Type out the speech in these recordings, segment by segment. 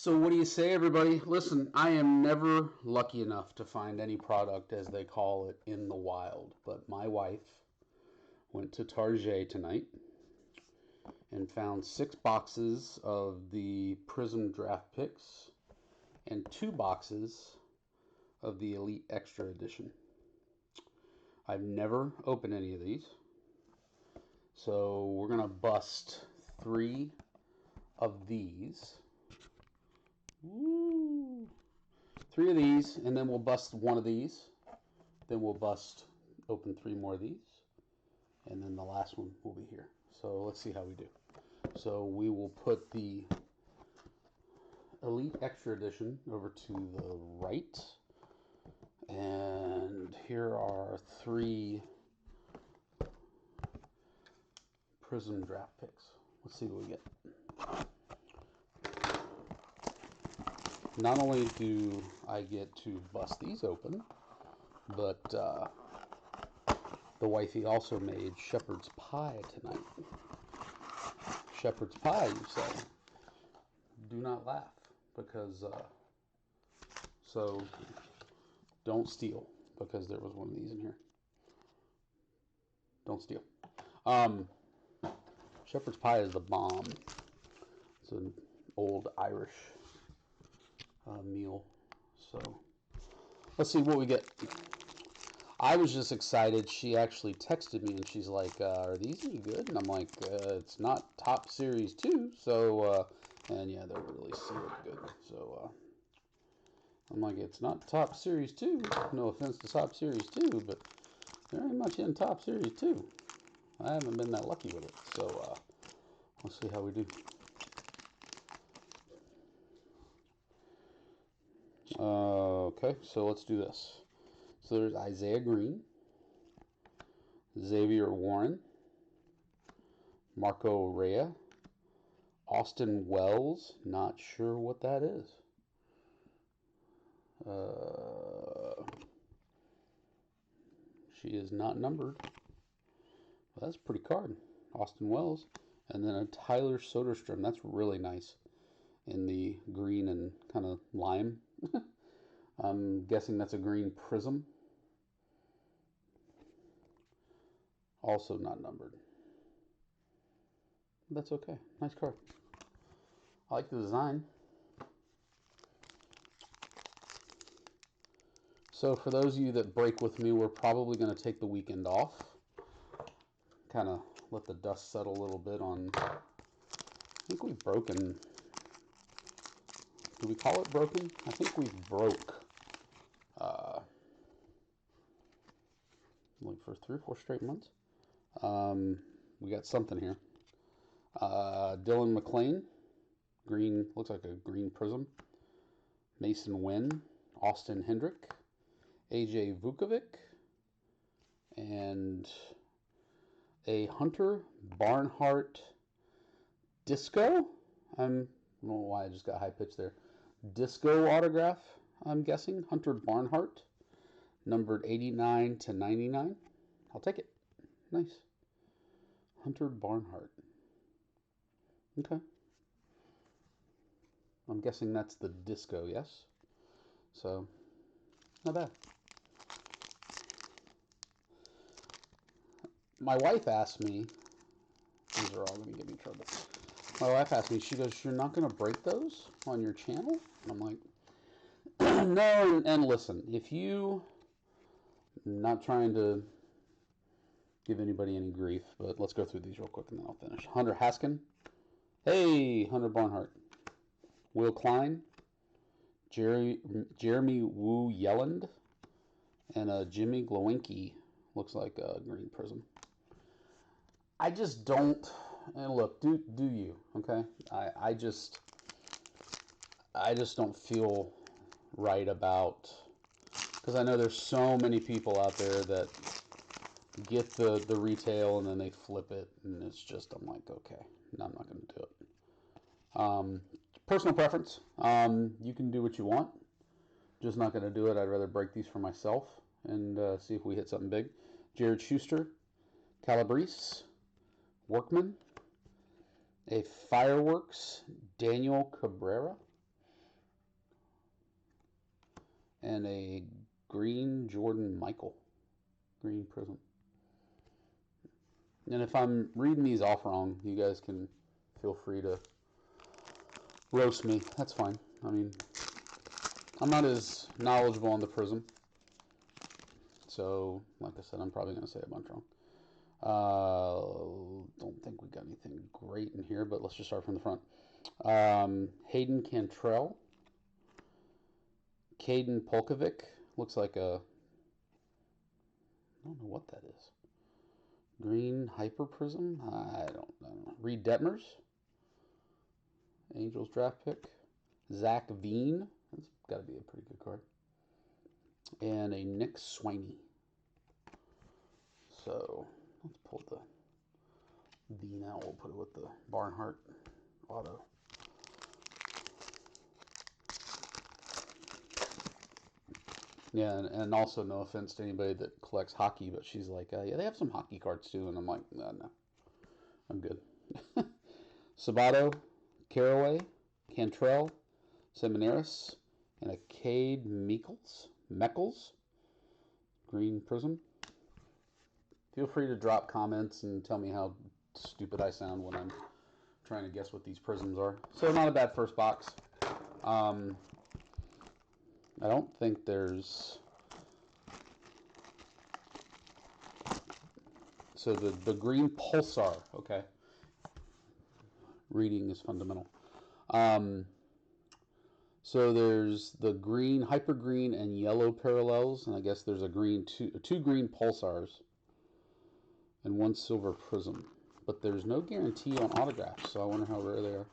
So what do you say, everybody? Listen, I am never lucky enough to find any product, as they call it, in the wild. But my wife went to Target tonight and found 6 boxes of the Prism Draft Picks and 2 boxes of the Elite Extra Edition. I've never opened any of these. So we're going to bust 3 of these. Woo! 3 of these, and then we'll bust 1 of these. Then we'll open 3 more of these. And then the last one will be here. So let's see how we do. So we will put the Elite Extra Edition over to the right. And here are 3 Prism Draft Picks. Let's see what we get. Not only do I get to bust these open, but the wifey also made shepherd's pie tonight. Shepherd's pie, you say? Do not laugh, because so don't steal, because there was one of these in here. Don't steal. Shepherd's pie is the bomb. It's an old Irish meal. So let's see what we get. I was just excited. She actually texted me and she's like, are these any good? And I'm like, it's not top series 2. So and yeah, they're really sealed good. So I'm like, it's not top series 2. No offense to top series 2, but there ain't much in top series 2. I haven't been that lucky with it. So let's see how we do. Okay, so let's do this. So there's Isaiah Green, Xavier Warren, Marco Rea, Austin Wells, not sure what that is. She is not numbered. Well, that's a pretty card. Austin Wells. And then a Tyler Soderstrom. That's really nice. In the green and kind of lime. I'm guessing that's a green prism. Also not numbered. That's okay. Nice card. I like the design. So for those of you that break with me, we're probably going to take the weekend off. Kind of let the dust settle a little bit on... I think we've broken... Do we call it broken? I think we've broke... like for 3 or 4 straight months. We got something here. Dylan McClain, green, looks like a green prism. Mason Wynn, Austin Hendrick, AJ Vukovic, and a Hunter Barnhart Disco. I don't know why I just got high pitched there. Disco autograph, I'm guessing. Hunter Barnhart, numbered 89 to 99. I'll take it. Nice. Hunter Barnhart. Okay. I'm guessing that's the Disco, yes? So, not bad. My wife asked me, these are all going to get me in trouble. My wife asked me, she goes, you're not going to break those on your channel? And I'm like, no, and listen, if you, not trying to give anybody any grief, but let's go through these real quick and then I'll finish. Hunter Haskin. Hey, Hunter Barnhart. Will Klein. Jeremy Wu Yelland. And Jimmy Glowinky. Looks like a green prism. I just don't, and look, do you, okay? I just don't feel right about, because I know there's so many people out there that get the retail and then they flip it, and it's just, I'm like, okay, no, I'm not going to do it. Personal preference. You can do what you want. Just not going to do it. I'd rather break these for myself and see if we hit something big. Jared Schuster, Calabrese, Workman, a Fireworks, Daniel Cabrera, and a green Jordan Michael. Green Prism. And if I'm reading these off wrong, you guys can feel free to roast me. That's fine. I mean, I'm not as knowledgeable on the Prism. So, like I said, I'm probably going to say a bunch wrong. Don't think we got anything great in here, but let's just start from the front. Hayden Cantrell. Caden Polkovic. Looks like a... I don't know what that is. Green Hyper Prism? I don't know. Reed Detmers. Angels draft pick. Zach Veen. That's got to be a pretty good card. And a Nick Swiney. So, let's pull the Veen out. We'll put it with the Barnhart auto. Yeah, and also no offense to anybody that collects hockey, but she's like, yeah, they have some hockey cards too. And I'm like, no, I'm good. Sabato, Caraway, Cantrell, Seminaris, and a Cade Meckles, Green Prism. Feel free to drop comments and tell me how stupid I sound when I'm trying to guess what these prisms are. So not a bad first box. I don't think there's... So the green pulsar, okay. Reading is fundamental. So there's the green, hyper green, and yellow parallels, and I guess there's a green two green pulsars and one silver prism. But there's no guarantee on autographs, so I wonder how rare they are.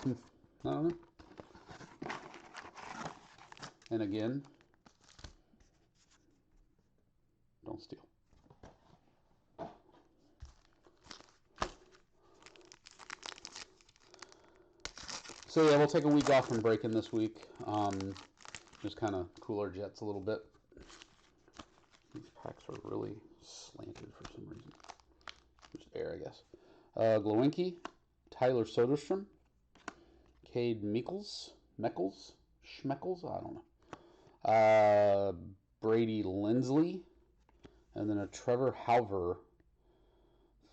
I don't know. And again, don't steal. So yeah, we'll take a week off from breaking this week. Just kind of cool our jets a little bit. These packs are really slanted for some reason. Just air, I guess. Glowinky, Tyler Soderstrom, Cade Schmeckles, I don't know. Brady Lindsley, and then a Trevor Halver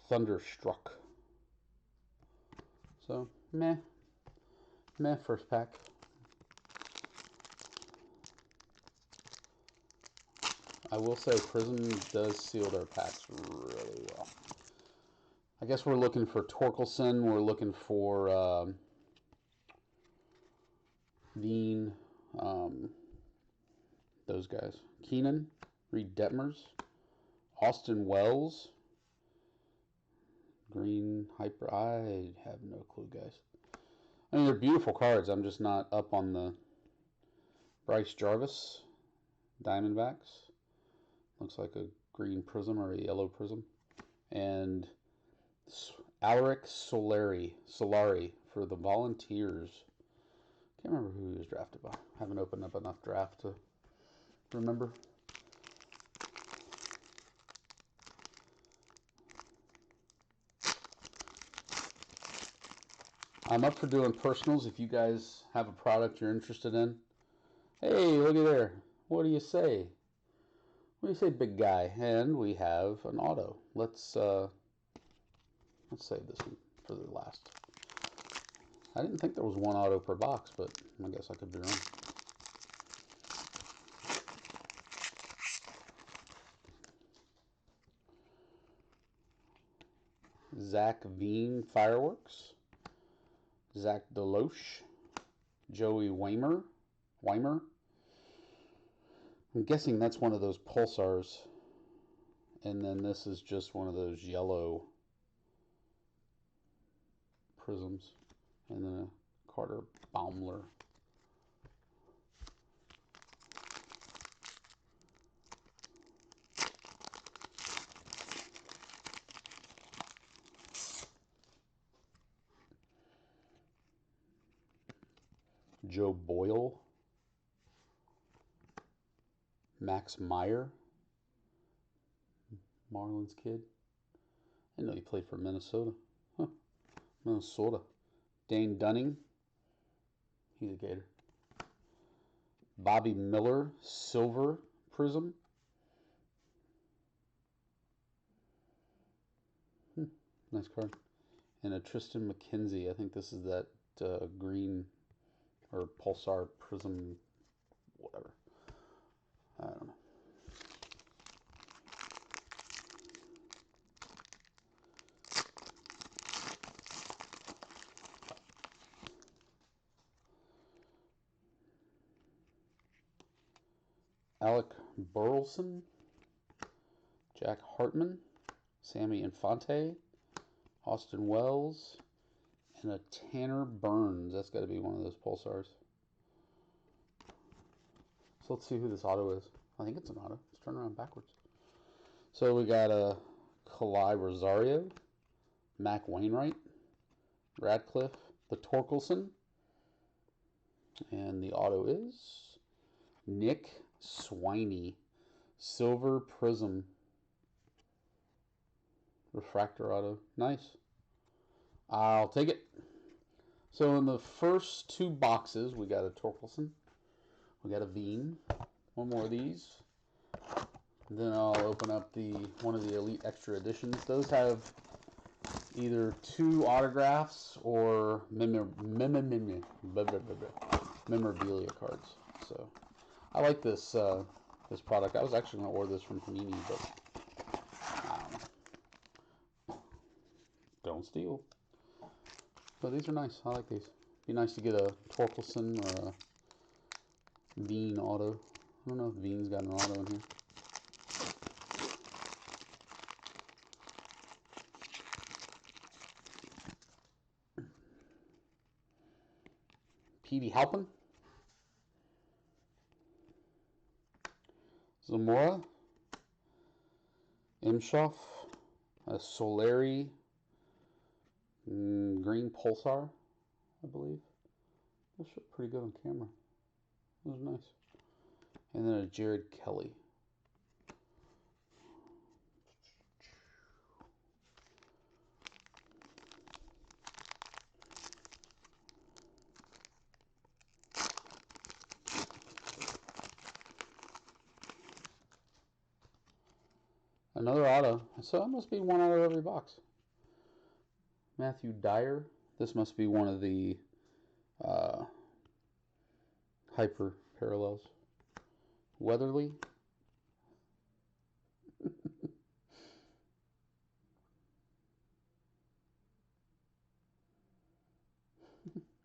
Thunderstruck. So, meh first pack. I will say Prism does seal their packs really well. I guess we're looking for Torkelson. We're looking for Veen. Those guys. Keenan. Reed Detmers. Austin Wells. Green Hyper. I have no clue, guys. I mean, they're beautiful cards. I'm just not up on the Bryce Jarvis Diamondbacks. Looks like a green prism or a yellow prism. And Alaric Solari for the Volunteers. Can't remember who he was drafted by. Haven't opened up enough draft to remember. I'm up for doing personals if you guys have a product you're interested in. Hey, look at there. What do you say? What do you say, big guy? And we have an auto. Let's save this one for the last. I didn't think there was one auto per box, but I guess I could be wrong. Zach Veen Fireworks. Zach Deloche. Joey Weimer. I'm guessing that's one of those pulsars. And then this is just one of those yellow prisms. And then a Carter Baumler. Joe Boyle. Max Meyer. Marlins kid. I didn't know he played for Minnesota. Huh. Minnesota. Dane Dunning. He's a Gator. Bobby Miller, silver prism. Nice card. And a Tristan McKenzie. I think this is that green or pulsar prism, whatever. I don't know. Alec Burleson, Jack Hartman, Sammy Infante, Austin Wells, and a Tanner Burns. That's got to be one of those pulsars. So let's see who this auto is. I think it's an auto. Let's turn around backwards. So we got a Kalai Rosario, Mac Wainwright, Radcliffe, the Torkelson, and the auto is Nick Swiney, silver prism, refractor auto. Nice. I'll take it. So in the first two boxes, we got a Torkelson, we got a Veen, one more of these. And then I'll open up one of the Elite Extra Editions. Those have either 2 autographs or memorabilia cards. So I like this this product. I was actually going to order this from Panini, but don't steal. But these are nice. I like these. Be nice to get a Torkelson or a Veen auto. I don't know if Veen's got an auto in here. Petey Halpin, Zamora, Imshoff, a Solari green pulsar, I believe. Those look pretty good on camera. Those are nice. And then a Jared Kelly. Another auto. So it must be one out of every box. Matthew Dyer. This must be one of the hyper parallels. Weatherly.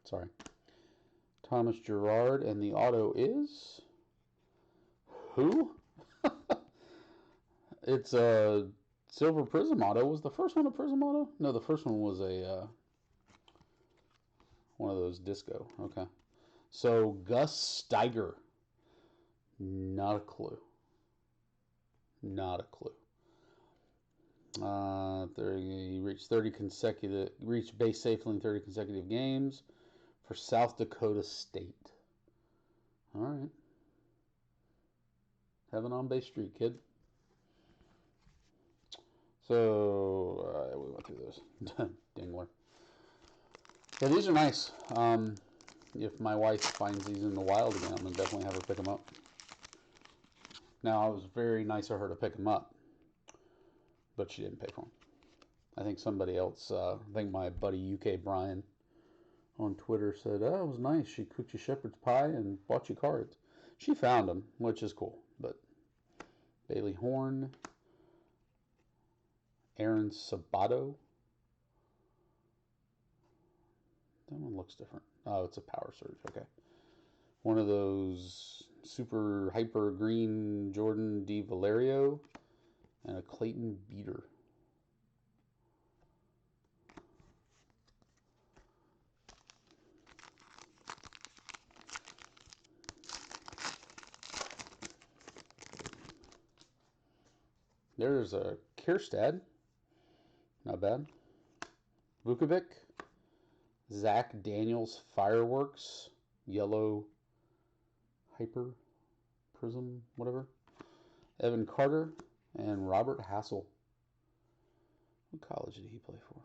Sorry. Thomas Gerard, and the auto is who? It's a silver prism auto. Was the first one a prism auto? No, the first one was a one of those disco. Okay. So Gus Steiger. Not a clue. Not a clue. He reached reached base safely in 30 consecutive games for South Dakota State. All right. Have an on-base streak, kid. So we went through those. Dingler. Yeah, these are nice. If my wife finds these in the wild again, I'm going to definitely have her pick them up. Now, it was very nice of her to pick them up, but she didn't pay for them. I think somebody else, I think my buddy UK Brian on Twitter said, oh, it was nice. She cooked you shepherd's pie and bought you cards. She found them, which is cool. But Bailey Horn, Aaron Sabato. That one looks different. Oh, it's a power surge. Okay. One of those super hyper green Jordan D. Valerio and a Clayton Beater. There's a Kierstad. Not bad. Vukovic. Zach Daniels Fireworks. Yellow Hyper Prism, whatever. Evan Carter and Robert Hassel. What college did he play for?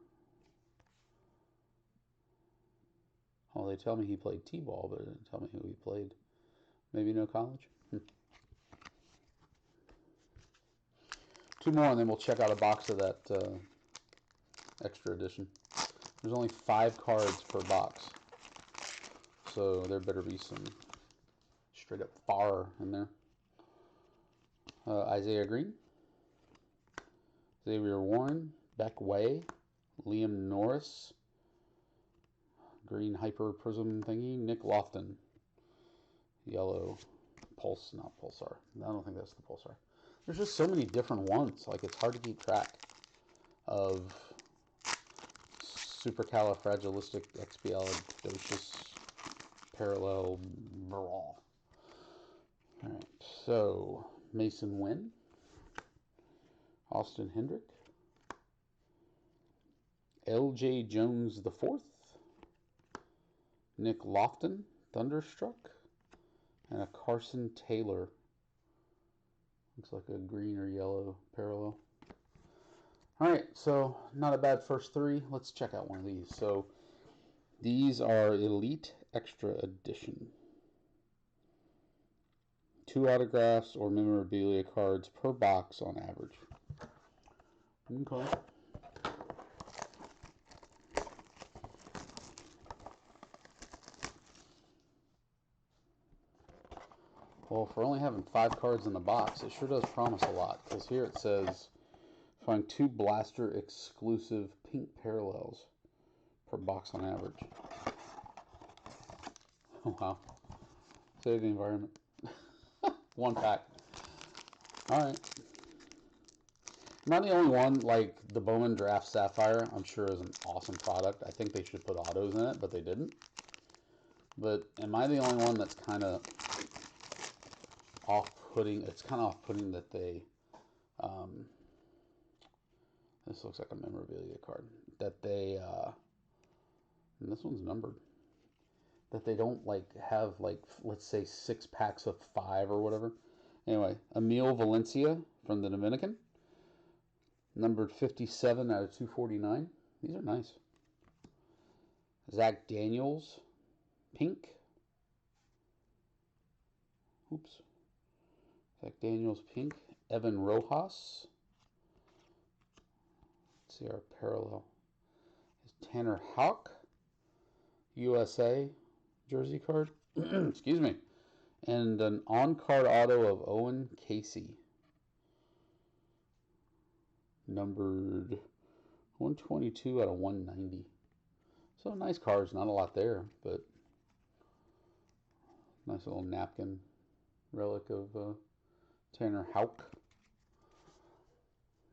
Oh, they tell me he played T-ball, but it didn't tell me who he played Maybe no college? Two more, and then we'll check out a box of that extra edition. There's only 5 cards per box, so there better be some straight up fire in there. Isaiah Green, Xavier Warren, Beck Way, Liam Norris, green hyper prism thingy, Nick Lofton, yellow pulse, not pulsar. I don't think that's the pulsar. There's just so many different ones. Like, it's hard to keep track of supercalifragilisticexpialidocious parallel brawl. All right, so Mason Wynn, Austin Hendrick, L.J. Jones IV, Nick Lofton, Thunderstruck, and a Carson Taylor. Looks like a green or yellow parallel. All right, so not a bad first 3. Let's check out one of these. So these are Elite Extra Edition. 2 autographs or memorabilia cards per box on average. Okay. Well, for only having 5 cards in the box, it sure does promise a lot. Because here it says, find 2 blaster exclusive pink parallels per box on average. Oh, wow. Save the environment. 1 pack. Alright. Not the only one. Like, the Bowman Draft Sapphire, I'm sure is an awesome product. I think they should put autos in it, but they didn't. But am I the only one that's kind of off-putting? It's kind of off-putting that they... this looks like a memorabilia card. That they... and this one's numbered. That they don't, like, have, like, let's say 6 packs of 5 or whatever. Anyway, Emil Valencia from the Dominican. Numbered 57 out of 249. These are nice. Zach Daniels, pink. Oops. Zach Daniels, pink. Evan Rojas. Let's see our parallel. Tanner Houck, USA jersey card. Excuse me. And an on-card auto of Owen Casey. Numbered 122 out of 190. So nice cards, not a lot there, but nice little napkin relic of Tanner Houck.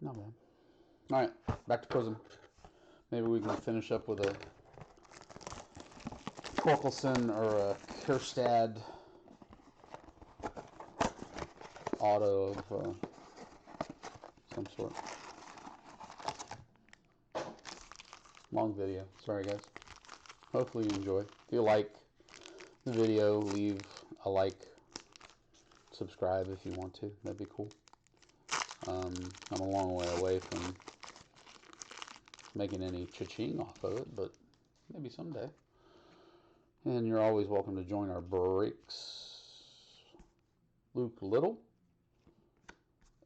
Not bad. All right, back to Prism. Maybe we can finish up with a Torkelson or a Kjerstad auto of some sort. Long video. Sorry, guys. Hopefully you enjoy. If you like the video, leave a like. Subscribe if you want to. That'd be cool. I'm a long way away from making any cha-ching off of it, but maybe someday. And you're always welcome to join our breaks. Luke Little.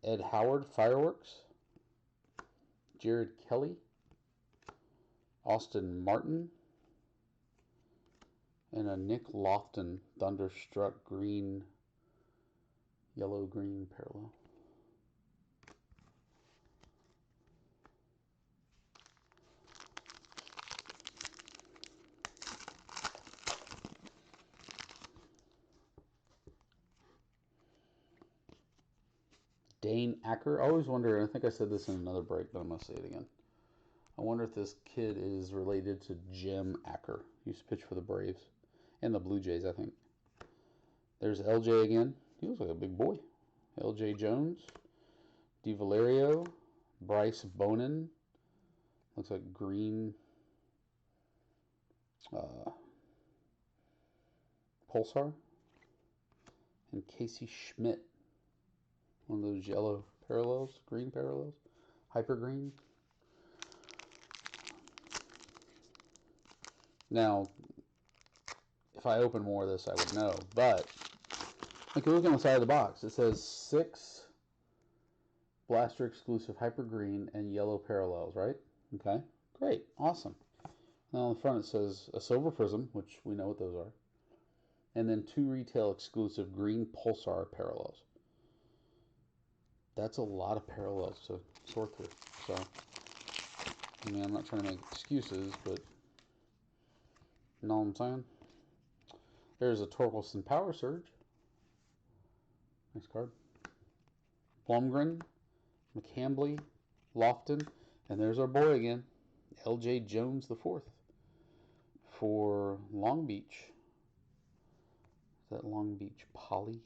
Ed Howard, Fireworks. Jared Kelly. Austin Martin. And a Nick Lofton, Thunderstruck green, yellow-green parallel. Dane Acker. I always wonder, I think I said this in another break, but I'm going to say it again. I wonder if this kid is related to Jim Acker. He used to pitch for the Braves and the Blue Jays, I think. There's LJ again. He looks like a big boy. LJ Jones. Di Valerio. Bryce Bonin. Looks like green Pulsar. And Casey Schmidt. One of those yellow parallels, green parallels, hyper green. Now, if I open more of this, I would know, but Like, you look on the side of the box, it says 6 blaster exclusive hyper green and yellow parallels, right? Okay, great, awesome. Now on the front it says a silver prism, which we know what those are, and then 2 retail exclusive green pulsar parallels. That's a lot of parallels to sort through. So, I mean, I'm not trying to make excuses, but you know what I'm saying? There's a Torkelson Power Surge. Nice card. Blumgren, McCambly, Lofton, and there's our boy again, L.J. Jones IV for Long Beach. Is that Long Beach Poly?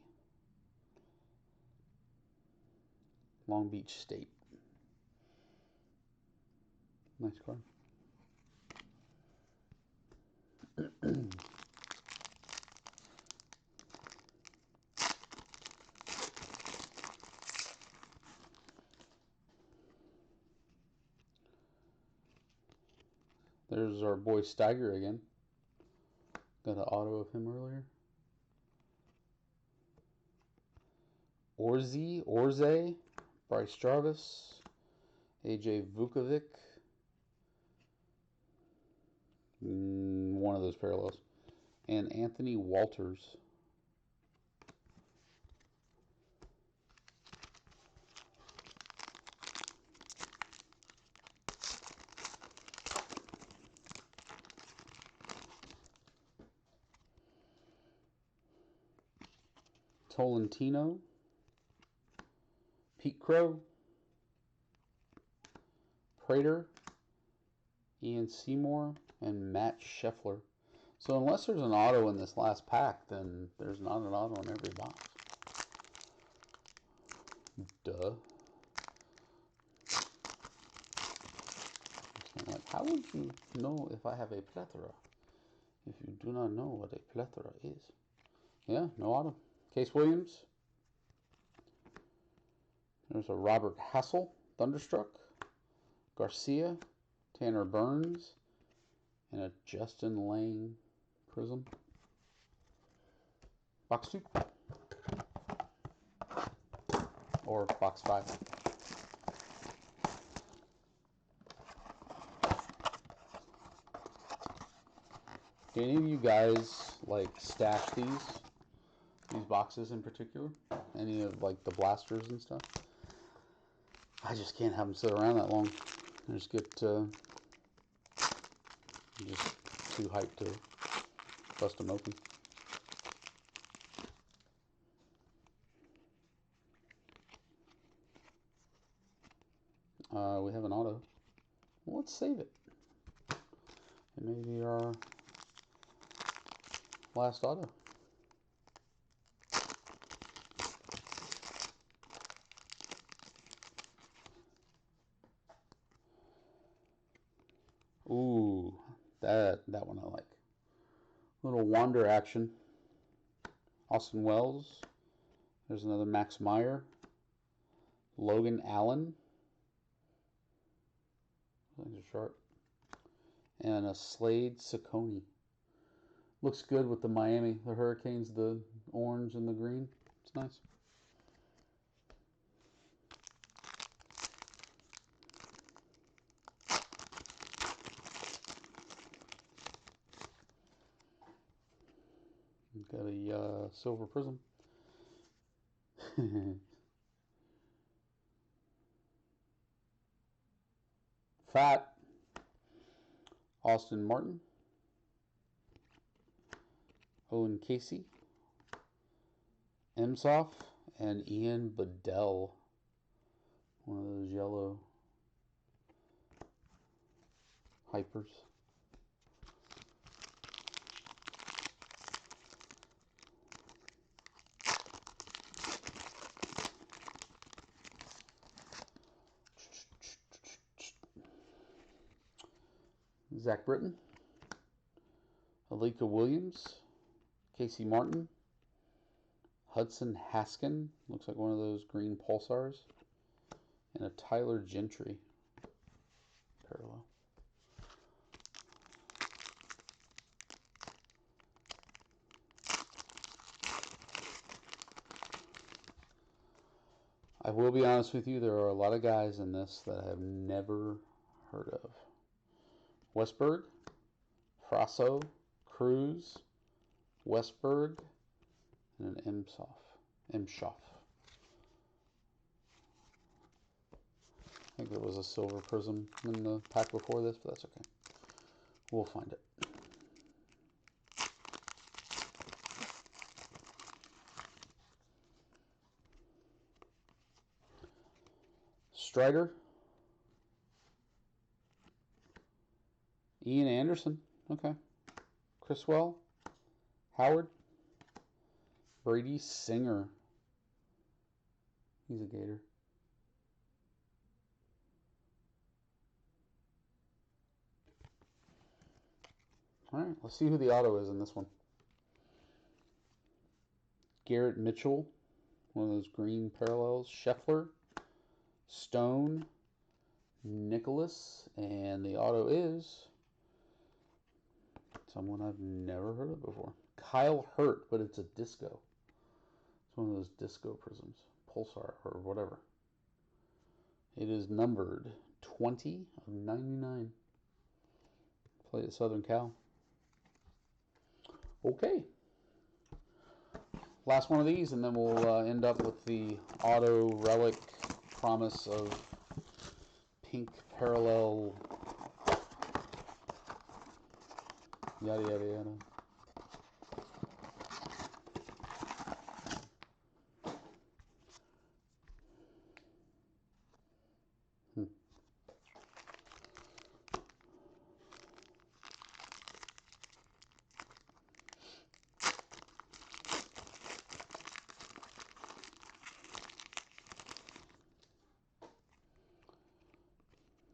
Long Beach State. Nice card. There's our boy Steiger again. Got an auto of him earlier. Orze, Bryce Jarvis, AJ Vukovic. One of those parallels. And Anthony Walters. Tolentino, Pete Crow, Prater, Ian Seymour, and Matt Scheffler. So unless there's an auto in this last pack, then there's not an auto in every box. Duh. Like, how would you know if I have a plethora if you do not know what a plethora is? Yeah, no auto. Case Williams. There's a Robert Hassel, Thunderstruck. Garcia, Tanner Burns, and a Justin Lang Prism. Box 2. Or box 5. Do any of you guys like stash these boxes in particular? Any of like the blasters and stuff? I just can't have them sit around that long. I just get just too hyped to bust them open. We have an auto. Well, let's save it. It may be our last auto. Ooh, that one I like. Little wander action. Austin Wells. There's another Max Meyer. Logan Allen. Those are sharp. And a Slade Ciccone. Looks good with the Miami, the Hurricanes, the orange and the green. It's nice. Got a silver prism. Fat. Austin Martin. Owen Casey. Emsoff. And Ian Bedell. One of those yellow hypers. Zach Britton, Alika Williams, Casey Martin, Hudson Haskin, looks like one of those green pulsars, and a Tyler Gentry parallel. will be honest with you, there are a lot of guys in this that I have never heard of. Westberg, Frasso, Cruz, Westberg, and an Imshoff. I think there was a silver prism in the pack before this, but that's okay. We'll find it. Strider, Ian Anderson, okay. Criswell, Howard, Brady Singer. He's a Gator. All right, let's see who the auto is in this one. Garrett Mitchell, one of those green parallels. Scheffler, Stone, Nicholas, and the auto is someone I've never heard of before. Kyle Hurt, but it's a disco. It's one of those disco prisms, Pulsar or whatever. It is numbered 20 of 99. Play at Southern Cal. Okay. Last one of these, and then we'll end up with the auto relic promise of pink parallel, yada yada yada.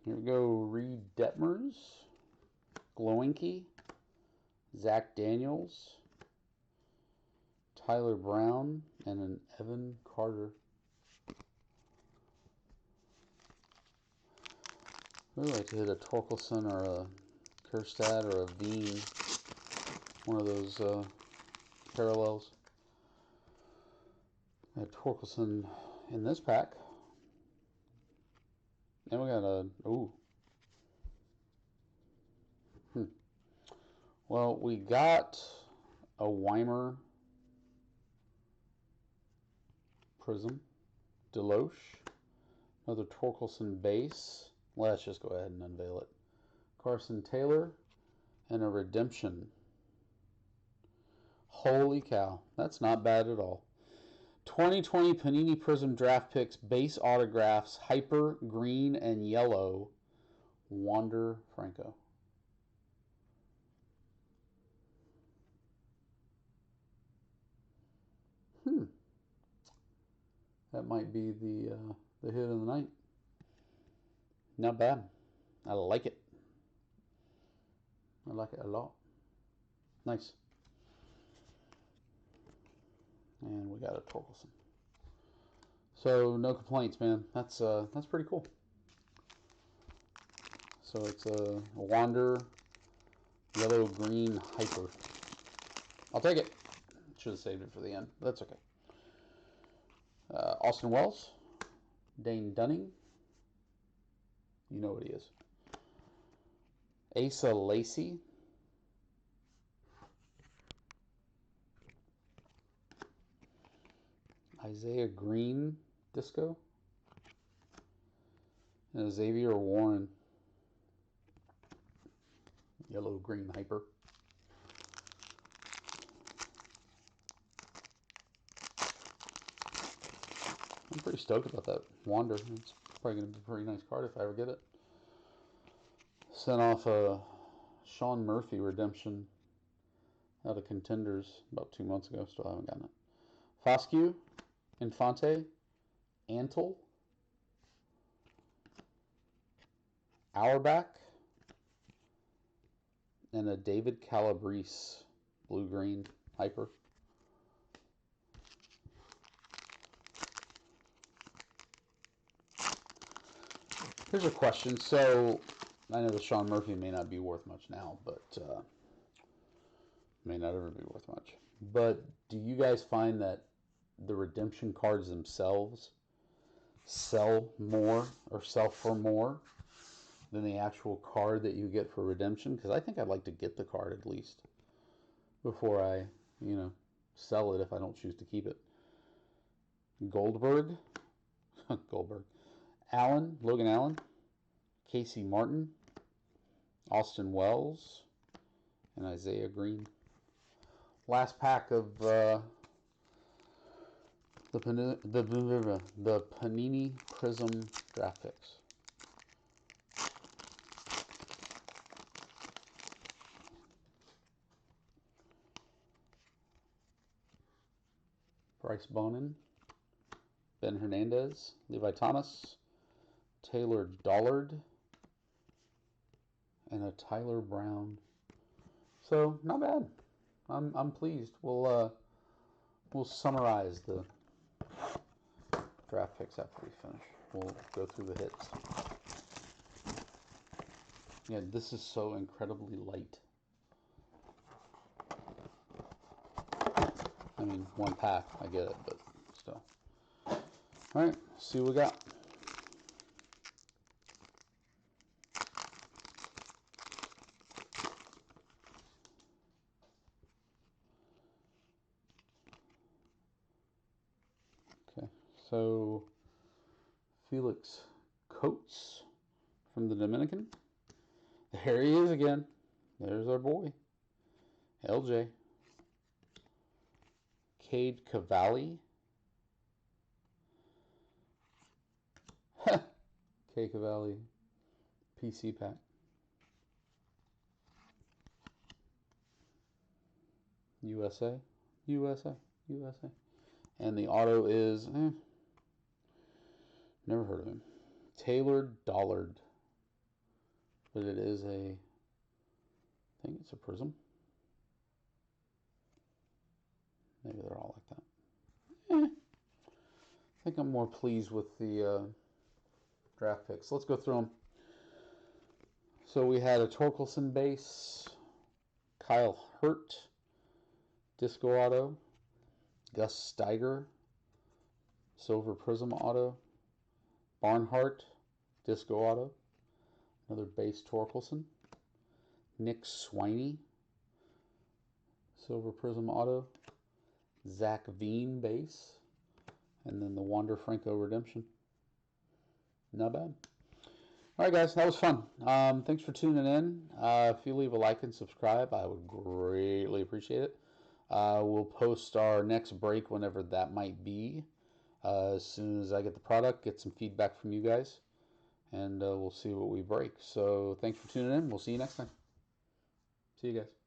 Here we go. Reed Detmers, Glowinky, Zach Daniels, Tyler Brown, and an Evan Carter. I would like to hit a Torkelson or a Kjerstad or a Veen, one of those parallels. I have Torkelson in this pack. And we got a, Well, we got a Weimer prism, Deloche, another Torkelson base. Let's just go ahead and unveil it. Carson Taylor, and a redemption. Holy cow, that's not bad at all. 2020 Panini Prism Draft Picks base autographs, hyper, green, and yellow, Wander Franco. That might be the hit of the night. Not bad. I like it. I like it a lot. Nice. And we got a Torkelson. So no complaints, man. That's pretty cool. So it's a Wander yellow green hyper. I'll take it. Should have saved it for the end. But that's okay. Austin Wells, Dane Dunning. You know what he is. Asa Lacy. Isaiah Green disco. And Xavier Warren. Yellow green hyper. I'm pretty stoked about that Wander. It's probably going to be a pretty nice card if I ever get it. Sent off a Sean Murphy redemption out of Contenders about 2 months ago. Still haven't gotten it. Foscue, Infante, Antle, Auerbach, and a David Calabrese blue-green hyper. Here's a question. So, I know that Sean Murphy may not be worth much now, but may not ever be worth much. But do you guys find that the redemption cards themselves sell more or sell for more than the actual card that you get for redemption, because I think I'd like to get the card at least before I, sell it if I don't choose to keep it. Goldberg, Logan Allen, Casey Martin, Austin Wells, and Isaiah Green. Last pack of the Panini Prism Draft Picks. Bryce Bonin, Ben Hernandez, Levi Thomas, Taylor Dollard, and a Tyler Brown. So not bad. I'm pleased. We'll summarize the draft picks after we finish. We'll go through the hits. Yeah, this is so incredibly light. I mean, one pack, I get it, but still. All right, see what we got. Okay, so Felix Coates from the Dominican. There he is again. There's our boy, LJ. Cade Cavalli. Cade Cavalli. PC pack. USA. And the auto is, never heard of him. Taylor Dollard. But it is I think it's a prism. Maybe they're all like that. I think I'm more pleased with the draft picks. Let's go through them. So we had a Torkelson base, Kyle Hurt, Disco Auto, Gus Steiger, Silver Prism Auto, Barnhart, Disco Auto, another base Torkelson, Nick Swiney, Silver Prism Auto, Zach Veen base, and then the Wander Franco redemption. Not bad. All right, guys, that was fun. Thanks for tuning in. If you leave a like and subscribe, I would greatly appreciate it. We'll post our next break whenever that might be. As soon as I get the product, get some feedback from you guys, and we'll see what we break. So thanks for tuning in. We'll see you next time. See you guys.